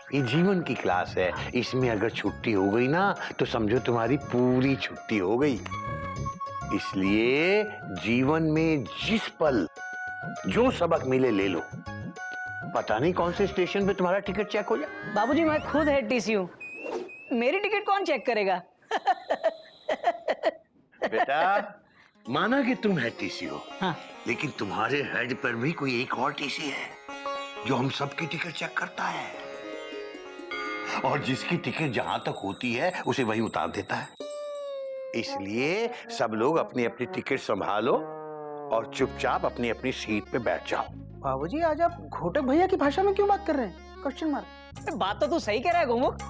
ये जीवन की क्लास है, इसमें अगर छुट्टी हो गई ना तो समझो तुम्हारी पूरी छुट्टी हो गई। इसलिए जीवन में जिस पल जो सबक मिले ले लो। पता नहीं कौन से स्टेशन पे तुम्हारा टिकट चेक हो जाए। बाबूजी मैं खुद हेड टीसी हूँ, मेरी टिकट कौन चेक करेगा? बेटा माना कि तुम हेड टीसी हो, हाँ। लेकिन तुम्हारे हेड पर भी कोई एक और टीसी है जो हम सबकी टिकट चेक करता है, और जिसकी टिकट जहां तक होती है उसे वहीं उतार देता है। इसलिए सब लोग अपनी अपनी टिकट संभालो और चुपचाप अपनी अपनी सीट पे बैठ जाओ। बाबूजी आज आप घोटक भैया की भाषा में क्यों बात कर रहे हैं? Question mark. बात तो तू सही कह रहा है गोमुख।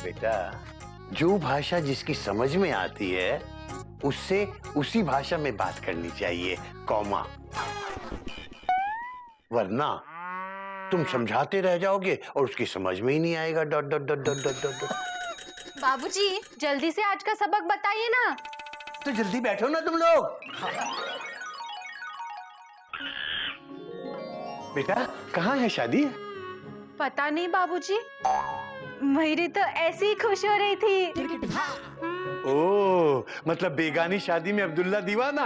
बेटा जो भाषा जिसकी समझ में आती है उससे उसी भाषा में बात करनी चाहिए, कॉमा। वरना तुम समझाते रह जाओगे और उसकी समझ में ही नहीं आएगा। Dot dot dot dot dot dot. बाबूजी जल्दी से आज का सबक बताइए ना। तो जल्दी बैठो ना तुम लोग। बेटा कहाँ है शादी? पता नहीं बाबूजी, मेरी तो ऐसे ही खुश हो रही थी। ओ मतलब बेगानी शादी में अब्दुल्ला दीवाना।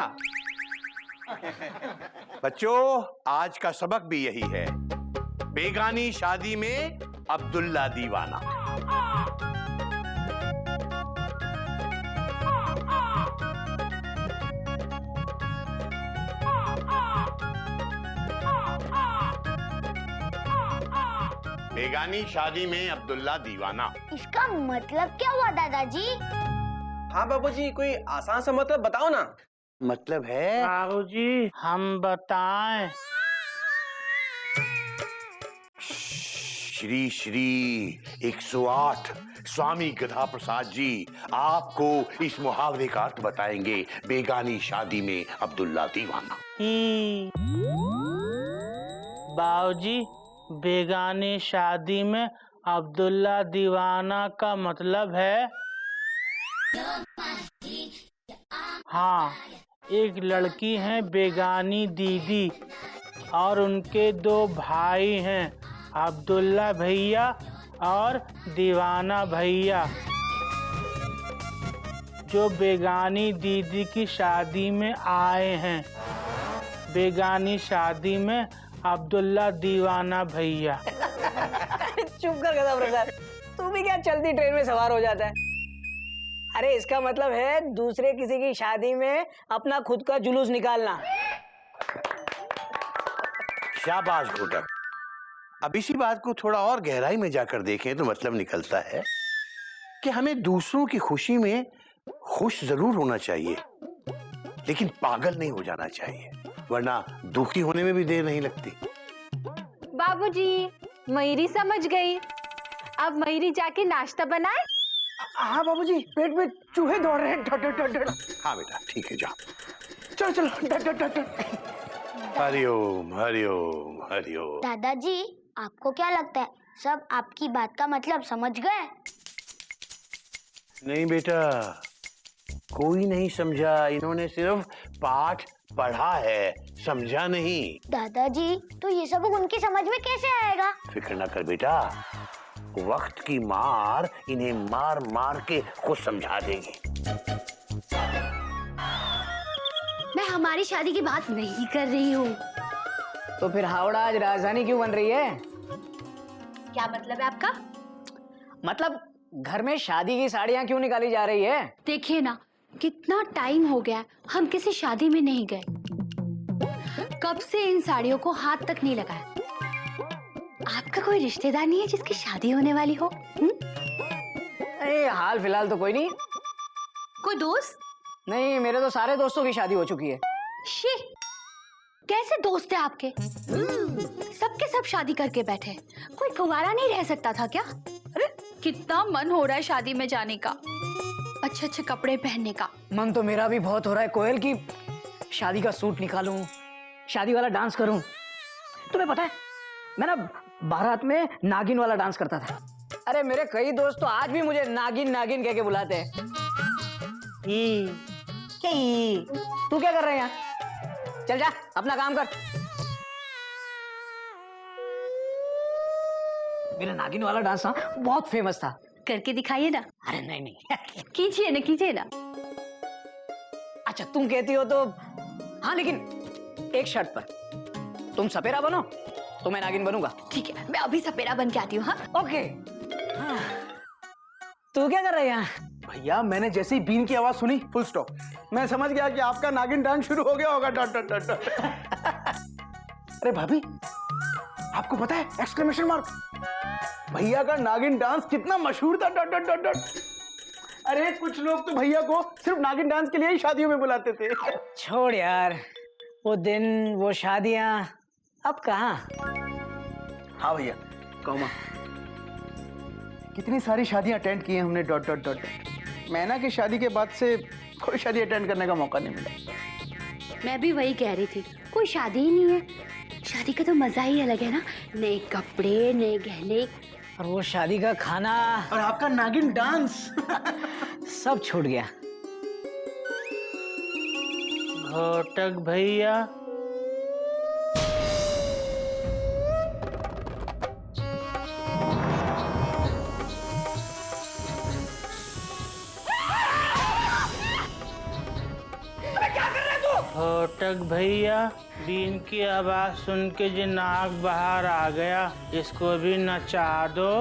बच्चों आज का सबक भी यही है, बेगानी शादी में अब्दुल्ला दीवाना। बेगानी शादी में अब्दुल्ला दीवाना। इसका मतलब क्या हुआ दादाजी? हाँ बाबूजी कोई आसान सा मतलब बताओ ना। मतलब है बाबूजी हम बताएं। श्री श्री 108 स्वामी गधा प्रसाद जी आपको इस मुहावरे का अर्थ बताएंगे, बेगानी शादी में अब्दुल्ला दीवाना। बाबूजी बेगानी शादी में अब्दुल्ला दीवाना का मतलब है, हाँ एक लड़की है बेगानी दीदी और उनके 2 भाई हैं, अब्दुल्ला भैया और दीवाना भैया, जो बेगानी दीदी की शादी में आए हैं। बेगानी शादी में अब्दुल्ला दीवाना भैया। चुप कर गधा प्रसाद, तू भी क्या चलती ट्रेन में सवार हो जाता है? अरे इसका मतलब है दूसरे किसी की शादी में अपना खुद का जुलूस निकालना। शाबाश घोटक। अब इसी बात को थोड़ा और गहराई में जाकर देखें तो मतलब निकलता है कि हमें दूसरों की खुशी में खुश जरूर होना चाहिए, लेकिन पागल नहीं हो जाना चाहिए, वरना दुखी होने में भी देर नहीं लगती। बाबूजी मयूरी समझ गई, अब मयूरी जाके नाश्ता बनाए। हाँ बाबूजी पेट में चूहे दौड़ रहे हैं। डट डट डट डट। हाँ बेटा ठीक है जाओ। चलो चलो डट डट डट डट। हरिओम हरिओम हरिओम। दादाजी आपको क्या लगता है सब आपकी बात का मतलब समझ गए? नहीं बेटा कोई नहीं समझा, इन्होंने सिर्फ पाठ पढ़ा है, समझा नहीं। दादाजी तो ये सब उनकी समझ में कैसे आएगा? फिक्र ना कर बेटा, वक्त की मार इन्हें मार मार के खुद समझा देगी। मैं हमारी शादी की बात नहीं कर रही हूँ। तो फिर हावड़ा आज राजधानी क्यों बन रही है? क्या मतलब है आपका? मतलब घर में शादी की साड़ियाँ क्यों निकाली जा रही है? देखिए ना कितना टाइम हो गया हम किसी शादी में नहीं गए, कब से इन साड़ियों को हाथ तक नहीं लगाया। आपका कोई रिश्तेदार नहीं है जिसकी शादी होने वाली हो? नहीं हाल फिलहाल तो कोई नहीं। कोई दोस्त? नहीं मेरे तो सारे दोस्तों की शादी हो चुकी है। शी, कैसे दोस्त है आपके? सबके सब शादी करके बैठे, कोई कुंवारा नहीं रह सकता था क्या? अरे कितना मन हो रहा है शादी में जाने का, अच्छे अच्छे कपड़े पहनने का। मन तो मेरा भी बहुत हो रहा है कोयल की शादी का सूट निकालूं, शादी वाला डांस करूं। तुम्हें पता है मैं ना बारात में नागिन वाला डांस करता था। अरे मेरे कई दोस्त तो आज भी मुझे नागिन नागिन कह के बुलाते हैं। तू क्या कर रहे हैं यहाँ? चल जा, अपना काम कर। मेरा नागिन वाला डांस ना बहुत फेमस था। करके दिखाइए ना। अरे नहीं नहीं कीजिए ना, कीजिए ना। अच्छा तुम कहती हो तो हाँ, लेकिन एक शर्त पर। तुम सपेरा बनो तो मैं नागिन बनूंगा। ठीक है, मैं अभी सपेरा बन के आती हूँ। हाँ ओके। हाँ। तू क्या कर रही है यहाँ? भैया मैंने जैसे ही बीन की आवाज सुनी, फुल स्टॉप, मैं समझ गया कि आपका नागिन डांस शुरू हो गया होगा। Dot dot dot dot. अरे भाभी, आपको पता है एक्सक्लेमेशन मार्क, भैया का नागिन डांस कितना मशहूर था। Dot dot dot dot. अरे कुछ लोग तो भैया को सिर्फ नागिन डांस के लिए ही शादियों में बुलाते थे। छोड़ यार, वो दिन वो शादियां अब कहाँ। हाँ भैया, कौमा कितनी सारी शादियां अटेंड की हैं हमने। Dot dot dot. मैना की शादी के बाद से कोई शादी अटेंड करने का मौका नहीं मिला। मैं भी वही कह रही थी, कोई शादी ही नहीं है। शादी का तो मजा ही अलग है ना, नए कपड़े, नए गहने, और वो शादी का खाना और आपका नागिन डांस। सब छूट गया। घोटक भैया, घोटक भैया, बीन की आवाज सुन के जो नाक बाहर आ गया, इसको भी नचा दो।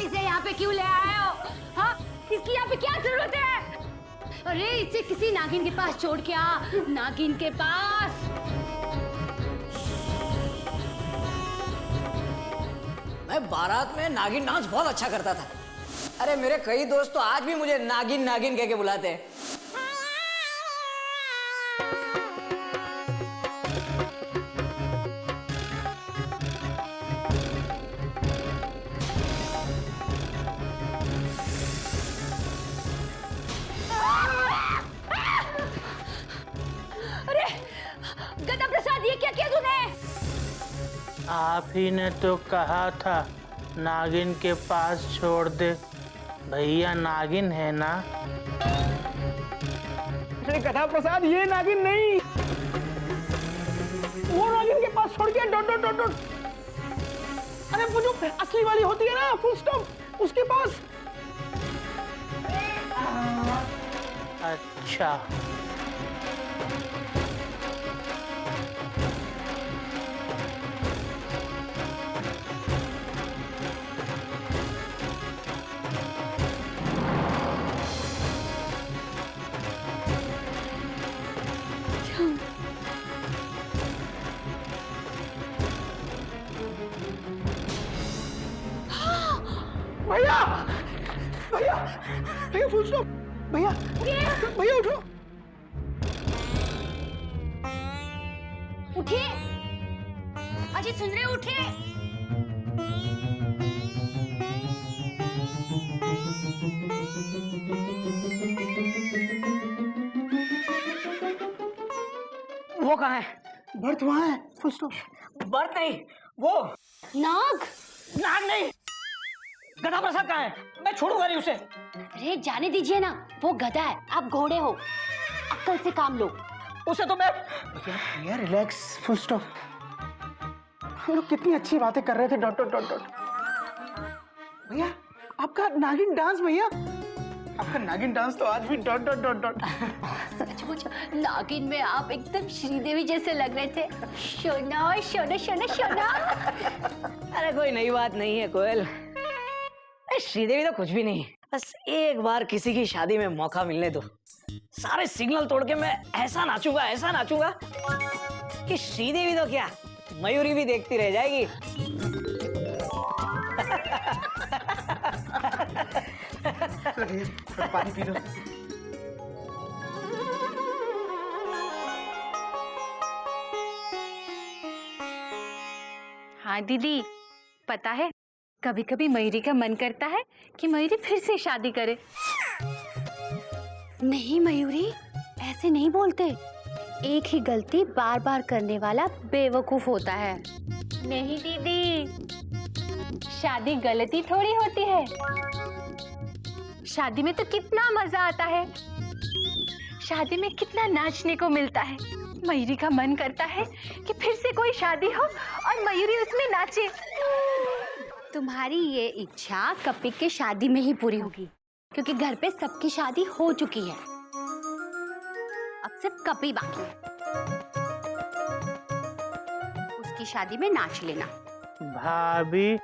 इसे यहाँ पे क्यों ले आए हो? हाँ, इसकी यहाँ पे क्या जरूरत है? अरे इसे किसी नागिन के पास छोड़ के आ, नागिन के पास। मैं बारात में नागिन डांस बहुत अच्छा करता था। अरे मेरे कई दोस्त तो आज भी मुझे नागिन नागिन कह के बुलाते हैं। अरे गदा प्रसाद, ये क्या किया तूने? आप ही ने तो कहा था नागिन के पास छोड़ दे। भैया नागिन है ना? अरे कथा प्रसाद, ये नागिन नहीं, वो नागिन के पास छोड़ के डॉट डॉट डॉट डॉट। अरे वो जो असली वाली होती है ना, फुल स्टॉप, उसके पास। अच्छा, भैया भैया भैया, फुल स्टॉप। भैया भैया उठो। उठिए अजय, सुन रहे हो? उठिए। वो कहाँ है? बर्थ वहां है, फुल स्टॉप। बर्थ नहीं, वो नाग। नाग नहीं। गधा प्रसाद कहाँ है? मैं छोड़ूंगा नहीं उसे। अरे जाने दीजिए ना, वो गधा है, आप घोड़े हो, अक्ल से काम लो। उसे तो मैं भैया रिलैक्स, फुल स्टॉप। हम लोग कितनी अच्छी बातें कर रहे थे। Dot dot dot dot. भैया आपका नागिन डांस, भैया आपका नागिन डांस तो आज भी डॉट डॉट डॉट डॉट। सचमुच नागिन में आप एकदम श्रीदेवी जैसे लग रहे थे। शोना शोना शोना शोना। अरे कोई नई बात नहीं है कोयल। श्रीदेवी तो कुछ भी नहीं, बस एक बार किसी की शादी में मौका मिलने दो, सारे सिग्नल तोड़ के मैं ऐसा नाचूंगा कि श्रीदेवी तो क्या, मयूरी भी देखती रह जाएगी। पानी पी लो। हाँ दीदी, पता है कभी कभी मयूरी का मन करता है कि मयूरी फिर से शादी करे। नहीं मयूरी, ऐसे नहीं बोलते। एक ही गलती बार बार करने वाला बेवकूफ होता है। नहीं दीदी, शादी गलती थोड़ी होती है। शादी में तो कितना मजा आता है। शादी में कितना नाचने को मिलता है। मयूरी का मन करता है कि फिर से कोई शादी हो और मयूरी उसमें नाचे। तुम्हारी ये इच्छा कपिक की शादी में ही पूरी होगी, क्योंकि घर पे सबकी शादी हो चुकी है। अब सिर्फ कपी बाकी है। उसकी शादी में नाच लेना। भाभी,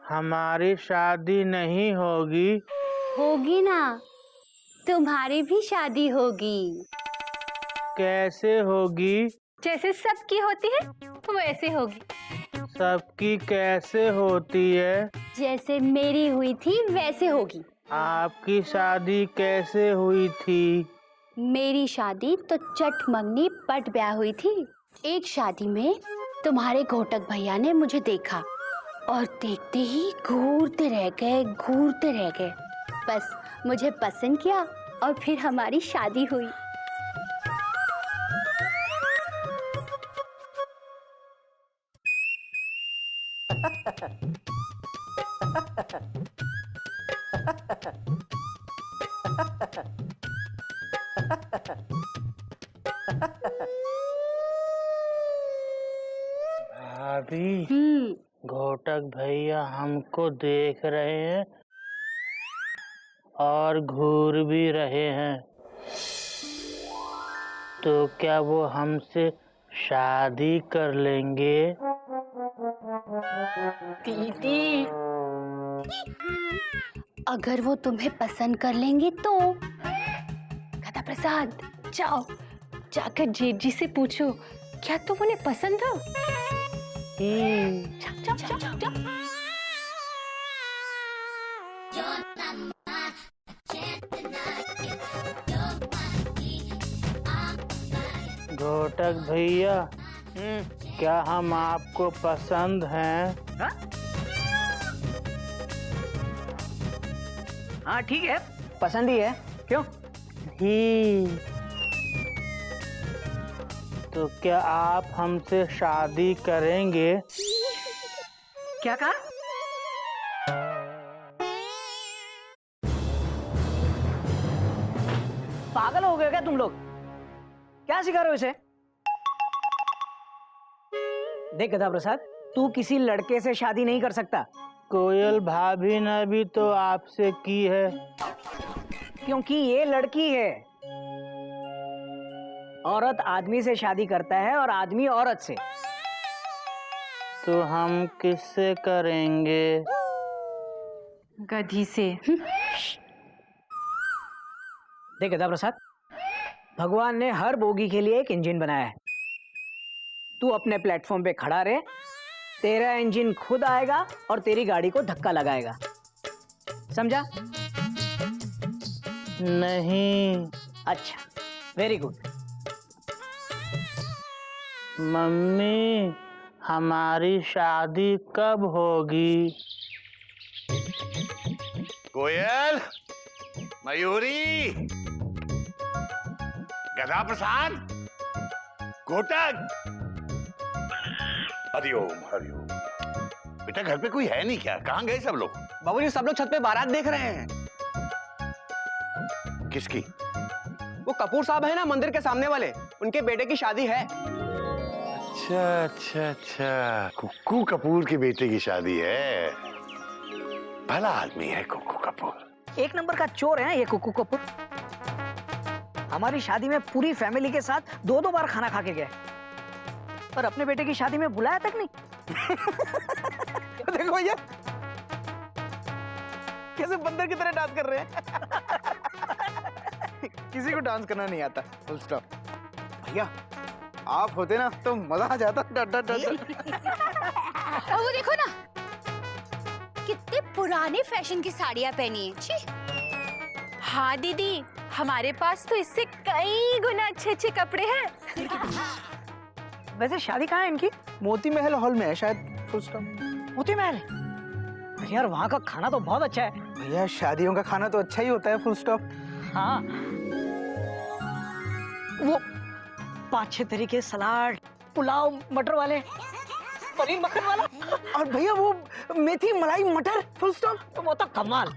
हमारी शादी नहीं होगी। होगी ना, तुम्हारी भी शादी होगी। कैसे होगी? जैसे सबकी होती है वैसे होगी। सबकी कैसे होती है? जैसे मेरी हुई थी वैसे होगी। आपकी शादी कैसे हुई थी? मेरी शादी तो चट मंगनी पट ब्याह हुई थी। एक शादी में तुम्हारे घोटक भैया ने मुझे देखा और देखते ही घूरते रह गए। बस मुझे पसंद किया और फिर हमारी शादी हुई। भाभी, घोटक भैया हमको देख रहे हैं और घूर भी रहे हैं, तो क्या वो हमसे शादी कर लेंगे? दीदी, अगर वो तुम्हें पसंद कर लेंगे तो? गदा प्रसाद, जाओ जाकर जेठ जी से पूछो क्या तुम उन्हें पसंद हो। जाओ। घोटक भैया, क्या हम आपको पसंद हैं? हाँ ठीक है, पसंद ही है। क्यों? ही तो क्या आप हमसे शादी करेंगे? क्या कहा? पागल हो गए क्या तुम लोग? क्या सिखा रहे हो इसे? देख गधा प्रसाद, तू किसी लड़के से शादी नहीं कर सकता। कोयल भाभी ने भी तो आपसे की है। क्योंकि ये लड़की है। औरत आदमी से शादी करता है और आदमी औरत से। तो हम किससे करेंगे? गधी से। देख गधा प्रसाद, भगवान ने हर बोगी के लिए एक इंजन बनाया है। तू अपने प्लेटफॉर्म पे खड़ा रहे, तेरा इंजन खुद आएगा और तेरी गाड़ी को धक्का लगाएगा। समझा? नहीं। अच्छा, वेरी गुड। मम्मी, हमारी शादी कब होगी? कोयल, मयूरी, गधा प्रसाद, घोटक, हरिओम हरिओम। बेटा घर पे कोई है नहीं क्या? कहाँ गए सब लोग? बाबूजी, सब लोग छत पे बारात देख रहे हैं। किसकी? वो कपूर साहब है ना, मंदिर के सामने वाले, उनके बेटे की शादी है। अच्छा अच्छा अच्छा, कुक्कू कपूर के बेटे की शादी है। भला आदमी है कुक्कू कपूर। एक नंबर का चोर है ये कुक्कू कपूर। हमारी शादी में पूरी फैमिली के साथ 2-2 बार खाना खा के गए, पर अपने बेटे की शादी में बुलाया तक नहीं। देखो भैया कैसे बंदर की तरह डांस कर रहे हैं। किसी को डांस करना नहीं आता, फुल स्टॉप। भैया आप होते ना तो मजा आ जाता। और वो देखो ना, कितने पुराने फैशन की साड़ियाँ पहनी है। छी। हाँ दीदी, हमारे पास तो इससे कई गुना अच्छे कपड़े हैं। वैसे शादी कहाँ है इनकी? मोती महल हॉल में है शायद, फुल स्टॉप। मोती महल? यार वहाँ का खाना तो बहुत अच्छा है। भैया शादियों का खाना तो अच्छा ही होता है, फुल स्टॉप। हाँ, वो 5-6 तरीके सलाद, पुलाव, मटर वाले, पनीर मक्खन वाला, और भैया वो मेथी मलाई मटर, फुल स्टॉप। वो तो कमाल।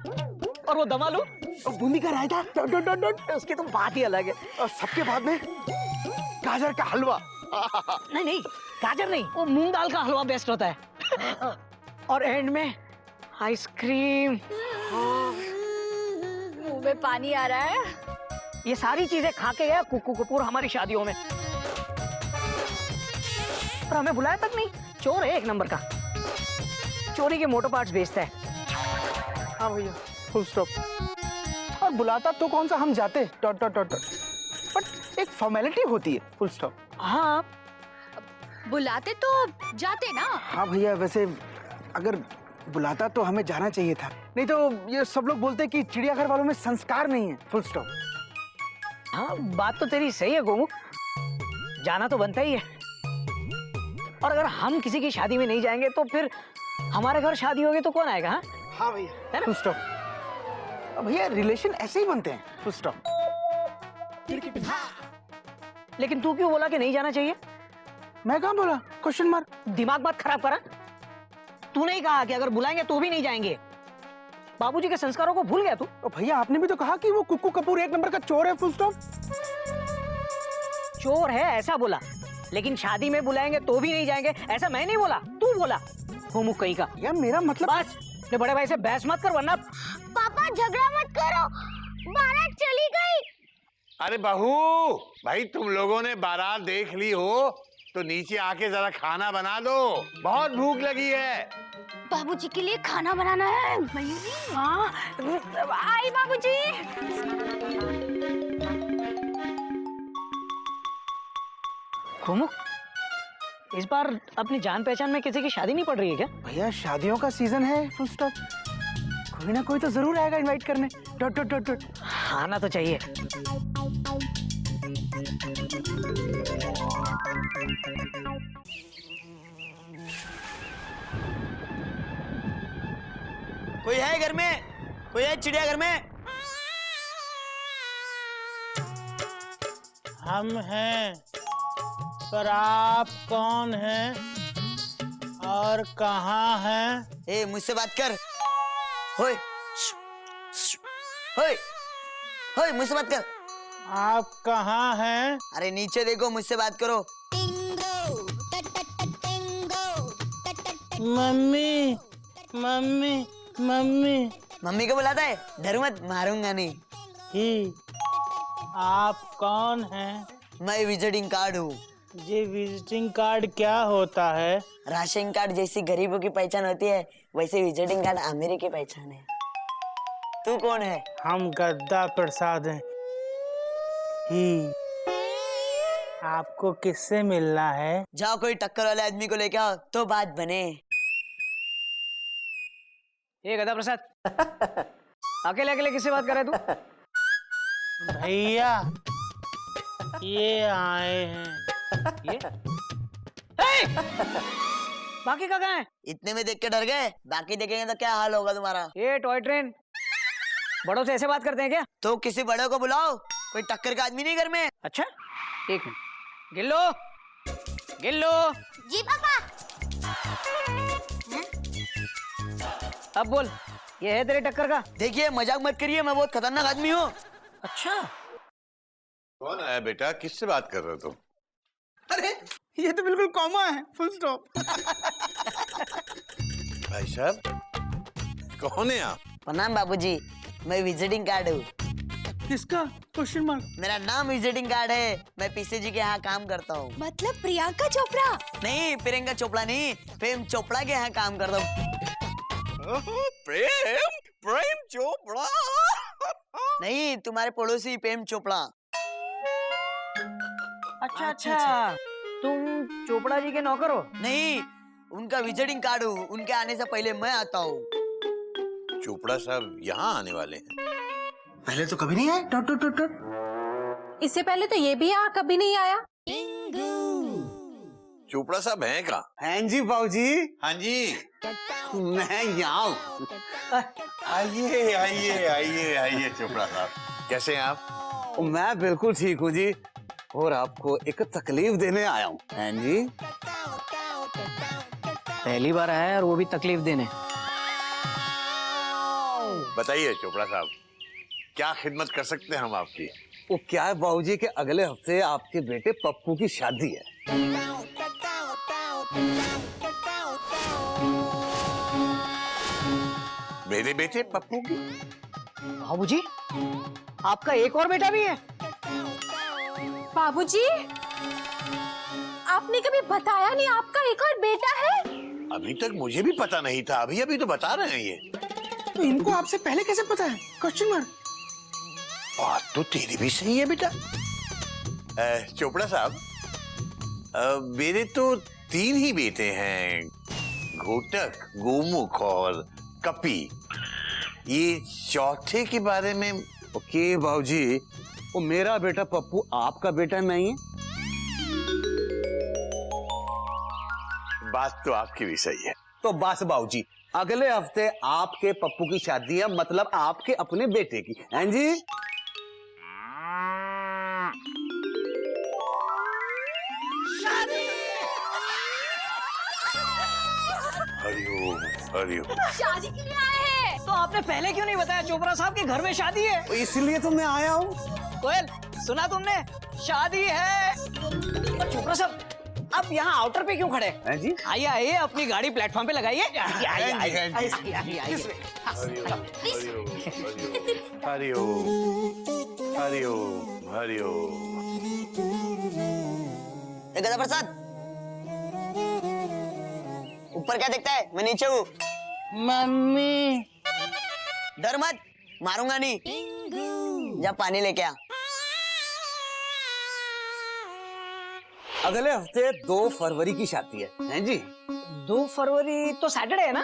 और वो दम आलू, और बूंदी का रायता डॉट डॉट डॉट डॉट। उसकी तो बात ही अलग है। और सबके बाद में गाजर का हलवा। नहीं नहीं, गाजर नहीं, वो मूंग दाल का हलवा बेस्ट होता है। और एंड में आइसक्रीम। मुंह में पानी आ रहा है। ये सारी चीजें खा के गया कुक्कू कपूर हमारी शादियों में, पर हमें बुलाया तक नहीं। चोर है एक नंबर का, चोरी के मोटर पार्ट्स बेचता है। हाँ भैया, फुल स्टॉप। और बुलाता तो कौन सा, हम जाते dot dot dot dot, but एक फॉर्मेलिटी होती है, फुल स्टॉप। हाँ बुलाते तो जाते ना। हाँ भैया, वैसे अगर बुलाता तो हमें जाना चाहिए था, नहीं तो ये सब लोग बोलते कि चिड़ियाघर वालों में संस्कार नहीं है, फुल स्टॉप। हाँ, बात तो तेरी सही है गोमू, जाना तो बनता ही है। और अगर हम किसी की शादी में नहीं जाएंगे तो फिर हमारे घर शादी होगी तो कौन आएगा? हाँ भैया, फुल स्टॉप। भैया रिलेशन ऐसे ही बनते हैं, फुल स्टॉप। लेकिन तू क्यों बोला कि नहीं जाना चाहिए? मैं कहाँ बोला, क्वेश्चन मार्क। दिमाग मत खराब करा। तूने ही कहा कि अगर बुलाएंगे तो भी नहीं जाएंगे। बाबूजी के संस्कारों को भूल गया तू? तो भैया आपने भी तो कहा कि वो कुक्कू कपूर एक नंबर का चोर है, फुल स्टॉप। चोर है ऐसा बोला, लेकिन शादी में बुलाएंगे तो भी नहीं जाएंगे ऐसा मैं नहीं बोला, तू बोला। गोमू कहीं का। यार मेरा मतलब, बस अपने बड़े भाई से बहस मत कर वरना। पापा झगड़ा मत करो, बारात चली गई। अरे बहू, भाई तुम लोगों ने बारात देख ली हो तो नीचे आके जरा खाना बना दो, बहुत भूख लगी है। बाबूजी के लिए खाना बनाना है। हाँ, आई बाबूजी। गोमू, इस बार अपनी जान पहचान में किसी की शादी नहीं पड़ रही है क्या? भैया शादियों का सीजन है, फुल स्टॉप। कोई ना कोई तो जरूर आएगा इनवाइट करने, डॉट डॉट डॉट डॉट। आना तो चाहिए। कोई है घर में? कोई है चिड़ियाघर में? हम हैं, पर आप कौन हैं और कहाँ हैं? ए मुझसे बात कर। होय होय होय, मुझसे बात कर। आप कहाँ हैं? अरे नीचे देखो, मुझसे बात करो। Mummy mummy mummy. मम्मी को बुलाता है? डर मत, मारूंगा नहीं। ही, आप कौन हैं? मैं विजिटिंग कार्ड हूँ। ये विजिटिंग कार्ड क्या होता है? राशन कार्ड जैसी गरीबों की पहचान होती है, वैसे विजिटिंग कार्ड अमीरी की पहचान है। तू कौन है? हम गद्दा प्रसाद हैं। ही, आपको किससे मिलना है? जाओ कोई टक्कर वाले आदमी को लेके आओ तो बात बने। ये गदा प्रसाद, अकेले अकेले किससे बात कर रहा है तू? भैया ये आए हैं। ये ए! बाकी का कहाँ है? इतने में देख के डर गए? बाकी देखेंगे तो क्या हाल होगा तुम्हारा। ये टॉय ट्रेन, बड़ों से ऐसे बात करते हैं क्या? तो किसी बड़े को बुलाओ, कोई टक्कर का आदमी नहीं घर में। अच्छा, एक मिनट। गिल्लो, गिल्लो। जी पापा। अब बोल, ये है तेरे टक्कर का? देखिए मजाक मत करिए, मैं बहुत खतरनाक आदमी हूँ। अच्छा, कौन आया बेटा, किससे बात कर रहे हो तुम? अरे ये तो बिल्कुल कॉमा है, फुल स्टॉप। भाई साहब, कौन है आप? प्रणाम बाबूजी, मैं विजिटिंग कार्ड हूँ। किसका? Question mark. मेरा नाम विजिटिंग कार्ड है, मैं पीसी जी के यहाँ काम करता हूँ। मतलब प्रियंका चोपड़ा? नहीं, प्रियंका चोपड़ा नहीं, प्रेम चोपड़ा के यहाँ काम करता हूँ। प्रेम प्रेम चोपड़ा? नहीं, तुम्हारे पड़ोसी प्रेम चोपड़ा। अच्छा अच्छा, तुम चोपड़ा जी के नौकर हो? नहीं, उनका विजिटिंग कार्ड हूँ, उनके आने से पहले मैं आता हूँ। चोपड़ा साहब यहाँ आने वाले हैं? पहले तो कभी नहीं आए, डॉट डॉट डॉट डॉट। इससे पहले तो ये भी यहाँ कभी नहीं आया। चोपड़ा साहब हैं का? हाँ जी बाबूजी, हाँ जी, मैं यहाँ हूँ। आइए आइए आइए आइए चोपड़ा साहब, कैसे हैं आप? मैं बिल्कुल ठीक हूँ जी, और आपको एक तकलीफ देने आया हूँ। हाँ जी, पहली बार आया है और वो भी तकलीफ देने। बताइए चोपड़ा साहब, क्या खिदमत कर सकते हैं हम आपकी? वो क्या है बाबूजी के अगले हफ्ते आपके बेटे पप्पू की शादी है। मेरे बेटे पप्पू की? बाबूजी, आपका एक और बेटा भी है? बाबूजी, आपने कभी बताया नहीं आपका एक और बेटा है? अभी तक मुझे भी पता नहीं था, अभी अभी तो बता रहे हैं ये। तो इनको आपसे पहले कैसे पता है? Question mark. बात तो तेरी भी सही है बेटा। चोपड़ा साहब, मेरे तो 3 ही बेटे हैं, घोटक, गोमुख और कपी। ये चौथे के बारे में? ओके बाबूजी, वो मेरा बेटा पप्पू आपका बेटा नहीं है? बात तो आपकी भी सही है। तो बस बाबूजी, अगले हफ्ते आपके पप्पू की शादी है, मतलब आपके अपने बेटे की, हैं जी? हरिओम हरिओम। शादी के लिए आए हैं। तो आपने पहले क्यों नहीं बताया चोपड़ा साहब के घर में शादी है? इसलिए तो मैं आया हूँ। कोयल, सुना तुमने? शादी है। और चोपड़ा साहब, आप यहाँ आउटर पे क्यों खड़े हैं जी? आइए आइए, अपनी गाड़ी प्लेटफॉर्म पे लगाइए। आइए आइए आइए हरिओम हरिओम हरिओम। गदा प्रसाद, ऊपर क्या देखता है? मैं नीचे हूँ। मम्मी। डर मत, मारूंगा नहीं। जा पानी लेके आ। अगले हफ्ते 2 फरवरी की शादी है, हैं जी? 2 फरवरी तो सैटरडे है ना?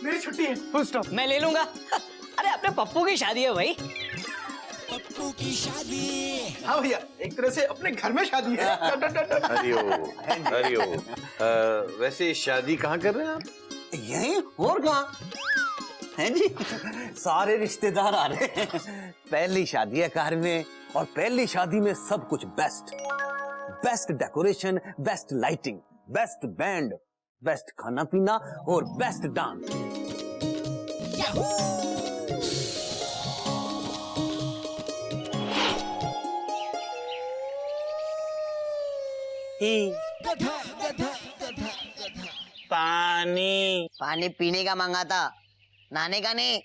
मेरी छुट्टी है, फुल स्टॉप। मैं ले लूंगा। अरे अपने पप्पू की शादी है भाई। हाँ भैया, एक तरह से अपने घर में शादी है। हरिओम हरिओम। वैसे शादी कहाँ कर रहे हैं आप? यहीं और कहाँ, हैं जी? सारे रिश्तेदार आ रहे हैं। पहली शादी है कार में, और पहली शादी में सब कुछ best. Best decoration, best lighting, best band, best खाना पीना और बेस्ट डांस। पानी। पानी पीने का मांगा था, नहाने का नहीं।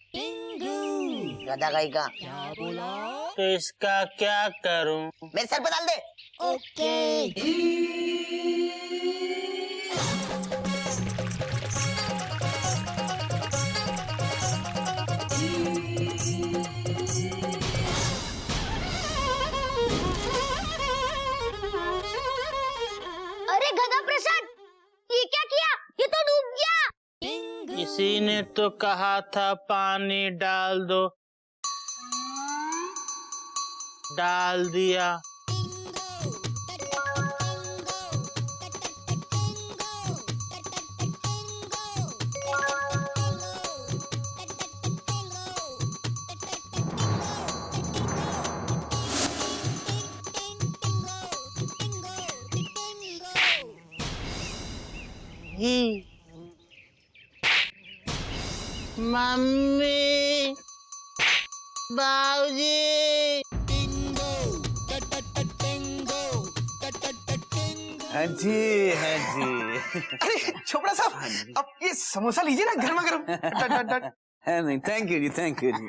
गधा गाई का। तो इसका क्या करूं? मेरे सर पे डाल दे। अरे गधा प्रसाद, ये क्या किया? ये तो डूब गया। इसी ने तो कहा था पानी डाल दो, डाल दिया। मम्मी, बाबूजी। हैं जी, हैं जी। अरे चोपड़ा साहब, अब ये समोसा लीजिए ना, गर्मा गर्म। है नहीं, thank you ji, thank you ji.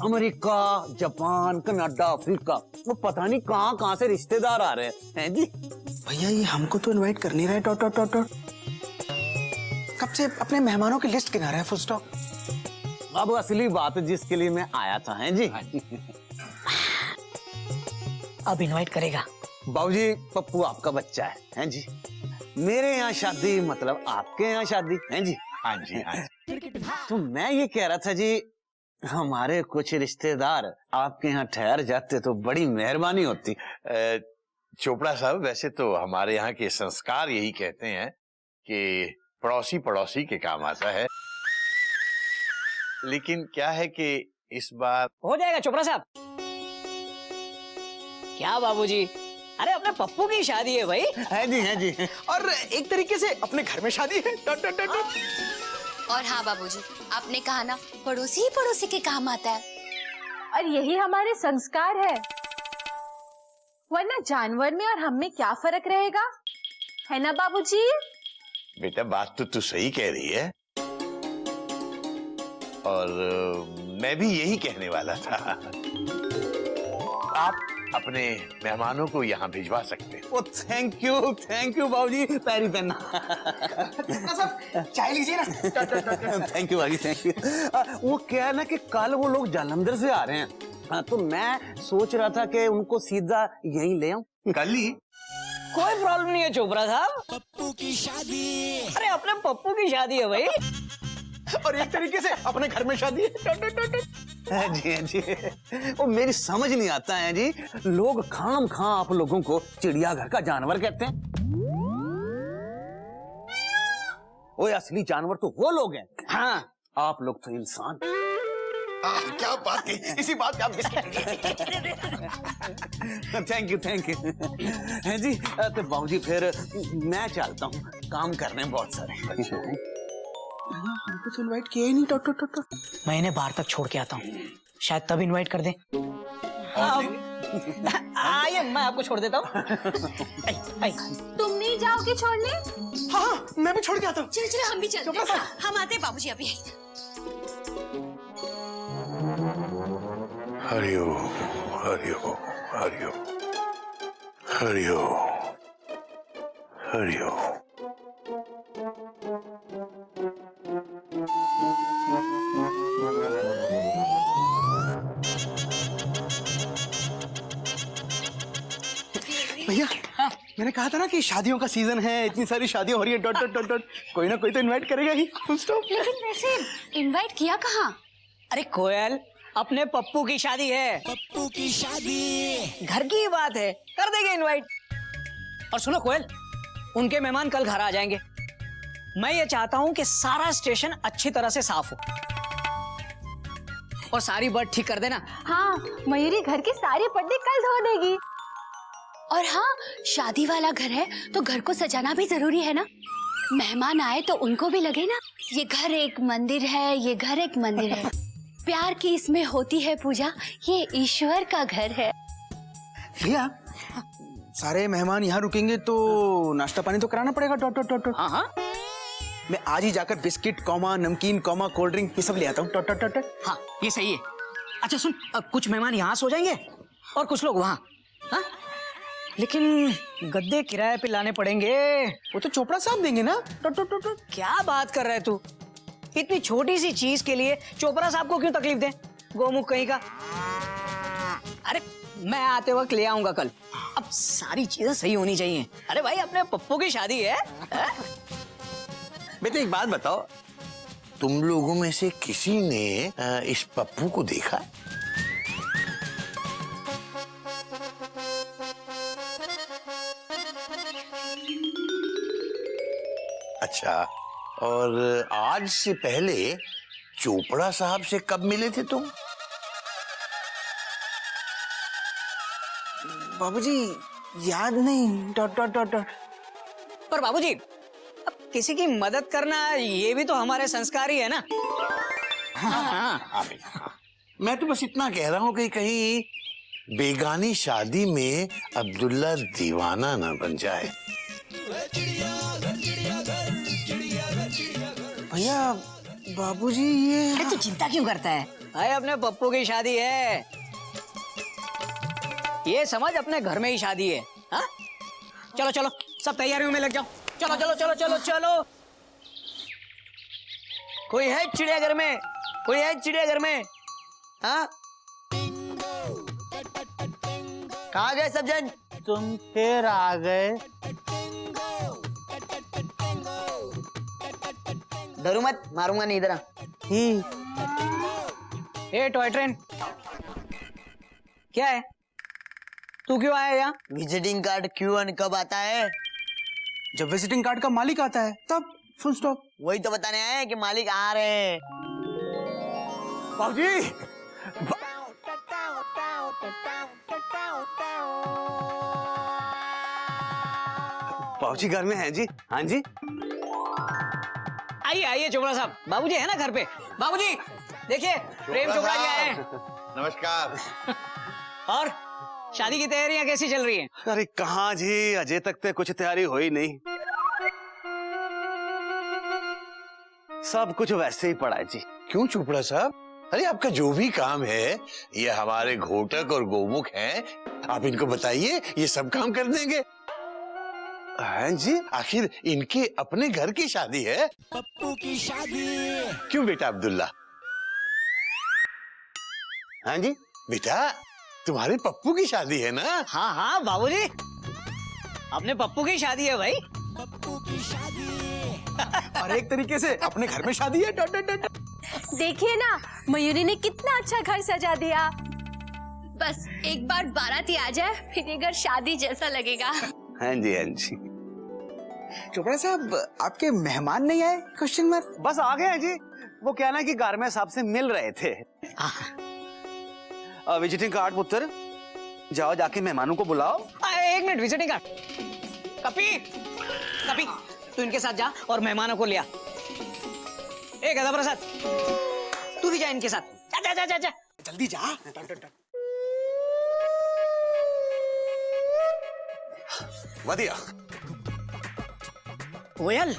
America, Japan, Canada, Africa, वो पता नहीं कहाँ कहाँ से रिश्तेदार आ रहे हैं जी। भैया ये हमको तो इनवाइट कर नहीं रहा है। Dot dot dot dot. कब से अपने मेहमानों की लिस्ट गिना रहा है, फुल स्टॉप। अब असली बात जिसके लिए मैं आया था, हैं जी? अब इनवाइट करेगा। बाबूजी, पप्पू आपका बच्चा हैं जी? मेरे यहाँ शादी मतलब आपके यहाँ शादी, हैं जी? हाँ जी हाँ जी। तो मैं ये कह रहा था जी, हमारे कुछ रिश्तेदार आपके यहाँ ठहर जाते तो बड़ी मेहरबानी होती। चोपड़ा साहब, वैसे तो हमारे यहाँ के संस्कार यही कहते हैं कि पड़ोसी पड़ोसी के काम आता है, लेकिन क्या है कि इस बार हो जाएगा चोपड़ा साहब। क्या बाबूजी, अरे अपने पप्पू की शादी है भाई। है जी, है जी। और एक तरीके से अपने घर में शादी है। Dot dot dot dot. और हाँ बाबूजी, आपने कहा ना, पड़ोसी ही पड़ोसी के काम आता है। और यही हमारे संस्कार है। वरना जानवर में और हम में क्या फर्क रहेगा, है ना बाबूजी? बेटा बात तो तू सही कह रही है, और मैं भी यही कहने वाला था। आप अपने मेहमानों को यहाँ भिजवा सकते हैं। ओ थैंक यू बाबूजी, पैरी पहनना। चाय लीजिए ना। थैंक यू बाबूजी, थैंक यू। वो क्या है ना कि कल वो लोग जालंधर से आ रहे हैं, तो मैं सोच रहा था कि उनको सीधा यहीं ले आऊं। कल ही? कोई प्रॉब्लम नहीं है चोपड़ा साहब। पप्पू की शादी, अरे अपने पप्पू की शादी है भाई। और एक तरीके से अपने घर में शादी है। जी जी, वो मेरी समझ नहीं आता है जी, लोग खाम खां आप लोगों को चिड़ियाघर का जानवर कहते हैं। वो असली जानवर तो वो लोग हैं। हाँ, आप लोग तो इंसान। क्या बात है, इसी बात पे आप थैंक यू है जी। तो बाबूजी फिर मैं चलता हूँ, काम करने हैं बहुत सारे। हमको तो इनवाइट किया ही नहीं। मैं इन्हें बाहर तक छोड़ के आता हूँ, शायद तब इनवाइट कर दें। आइए मैं आपको छोड़ देता हूँ। तुम नहीं जाओगे छोड़ने? हाँ, मैं भी छोड़ के आता हूँ। चलो चलो हम भी चलते हैं। हम आते हैं बाबूजी अभी। हरिओ हरिओ हरिओ हरिओ हरिओ। भैया, मैंने कहा था ना कि शादियों का सीजन है, इतनी सारी शादियां हो रही है। डॉट डॉट डॉट डॉट, कोई ना कोई तो इनवाइट करेगा ही। Full stop. लेकिन वैसे इनवाइट किया कहाँ? अरे कोयल, अपने पप्पू की शादी है। पप्पू की शादी घर की ही बात है, कर देंगे इनवाइट। और सुनो कोयल, उनके मेहमान कल घर आ जाएंगे। मैं ये चाहता हूँ कि सारा स्टेशन अच्छी तरह से साफ हो और सारी बर्ड ठीक कर देना। हाँ, मयूरी घर के सारे पर्दे कल धो देगी। और हाँ, शादी वाला घर है तो घर को सजाना भी जरूरी है ना। मेहमान आए तो उनको भी लगे ना ये घर एक मंदिर है, ये घर एक मंदिर है। प्यार की इसमें होती है पूजा, ये ईश्वर का घर है। भैया, सारे मेहमान यहाँ रुकेंगे तो नाश्ता पानी तो कराना पड़ेगा। Dot dot dot. हाँ हाँ मैं आज ही जाकर बिस्किट कॉमा नमकीन कॉमा कोल्ड ड्रिंक ये सब ले आता हूँ। Dot dot dot. हाँ, ये सही है। अच्छा सुन, कुछ मेहमान यहाँ सो जाएंगे और कुछ लोग वहाँ। हाँ? लेकिन गद्दे किराए पे लाने पड़ेंगे। वो तो चोपड़ा साहब देंगे ना। Dot dot dot. क्या बात कर रहा है तू? इतनी छोटी सी चीज के लिए चोपड़ा साहब को क्यों तकलीफ दे, गोमुख कहीं का। अरे मैं आते वक्त ले आऊंगा कल। अब सारी चीजें सही होनी चाहिए। अरे भाई, अपने पप्पू की शादी है। बेटा एक बात बताओ, तुम लोगों में से किसी ने इस पप्पू को देखा? अच्छा, और आज से पहले चोपड़ा साहब से कब मिले थे तुम? बाबूजी याद नहीं। Dot dot dot dot. पर बाबूजी, अब किसी की मदद करना ये भी तो हमारे संस्कार ही है ना। हाँ। मैं तो बस इतना कह रहा हूँ कि कहीं बेगानी शादी में अब्दुल्ला दीवाना ना बन जाए। भैया, बाबूजी ये। अरे तू चिंता क्यों करता है भाई, अपने पप्पू की शादी है, ये समझ अपने घर में ही शादी है। हाँ? चलो चलो सब तैयारियों में लग जाओ। चलो चलो चलो चलो चलो। कोई है चिड़ियाघर में? कोई है चिड़ियाघर में? हाँ, कहाँ गए सब जन? तुम फिर आ गए। डरो मत, मारूंगा नहीं। इधर आ। ए टॉय ट्रेन, क्या है? तू क्यों आया यहाँ? विजिटिंग कार्ड क्यों और कब आता है? जब विजिटिंग कार्ड का मालिक आता है तब। Full stop. वही तो बताने आए हैं कि मालिक आ रहे हैं। बाबूजी, बाबूजी घर में हैं जी। हाँ जी, आइए आइए चोपड़ा साहब, बाबूजी है ना घर पे? बाबूजी देखिए, प्रेम चोपड़ा जी आए हैं। नमस्कार। और शादी की तैयारियां कैसी चल रही हैं? अरे कहाँ जी, अजय तक तो कुछ तैयारी हो ही नहीं। सब कुछ वैसे ही पड़ा है जी। क्यों चोपड़ा साहब? अरे आपका जो भी काम है, ये हमारे घोटक और गोमुख हैं, आप इनको बताइए, ये सब काम कर देंगे। हैं जी? आखिर इनके अपने घर की शादी है। पप्पू की शादी। क्यों बेटा अब्दुल्ला? हैं जी? बेटा तुम्हारे पप्पू की शादी है ना? हाँ हाँ बाबूजी, अपने पप्पू की शादी है भाई। पप्पू की शादी। और एक तरीके से अपने घर में शादी है। देखिए ना, मयूरी ने कितना अच्छा घर सजा दिया। बस एक बार बाराती आ जाए, फिर ये घर शादी जैसा लगेगा। हैं जी, हैं जी। चोपड़ा साहब, आपके मेहमान नहीं आए? Question mark. बस आ गए हैं जी। वो क्या ना कि गारमेंट साहब से मिल रहे थे। विजिटिंग कार्ड पुत्र, जाओ जाके मेहमानों को बुलाओ। एक मिनट, विजिटिंग कार्ड। कपी कपी, तू इनके साथ जा और मेहमानों को लिया। ए गदा प्रसाद, तू भी जा इनके साथ। जा जा जा जा, जा। जल्दी जा। वधिया। कोयल,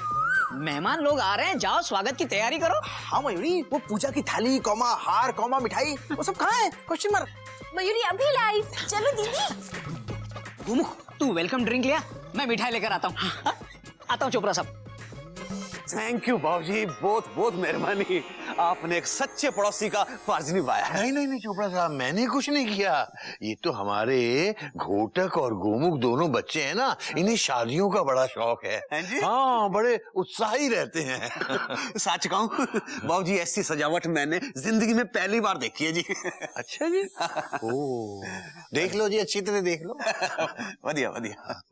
मेहमान लोग आ रहे हैं, जाओ स्वागत की तैयारी करो। हाँ मयूरी, वो पूजा की थाली, कौमा हार, कौमा मिठाई, वो सब कहाँ है? Question mark. मयूरी अभी लाई। चलो दीदी। गोमुख, तू वेलकम ड्रिंक लिया, मैं मिठाई लेकर आता हूँ। आता हूँ चोपड़ा साहब। थैंक यू बाबूजी, बहुत बहुत मेहरबानी। आपने एक सच्चे पड़ोसी का फर्ज निभाया है। नहीं नहीं नहीं चोपड़ा साहब, मैंने कुछ नहीं किया। ये तो हमारे घोटक और गोमुख दोनों बच्चे हैं ना, इन्हें शादियों का बड़ा शौक है। हैं जी? हाँ, बड़े उत्साही रहते हैं। सच कहूँ बाबूजी, ऐसी सजावट मैंने जिंदगी में पहली बार देखी है जी। अच्छा जी। ओ, देख लो जी, अच्छी तरह देख लो। वधिया वधिया।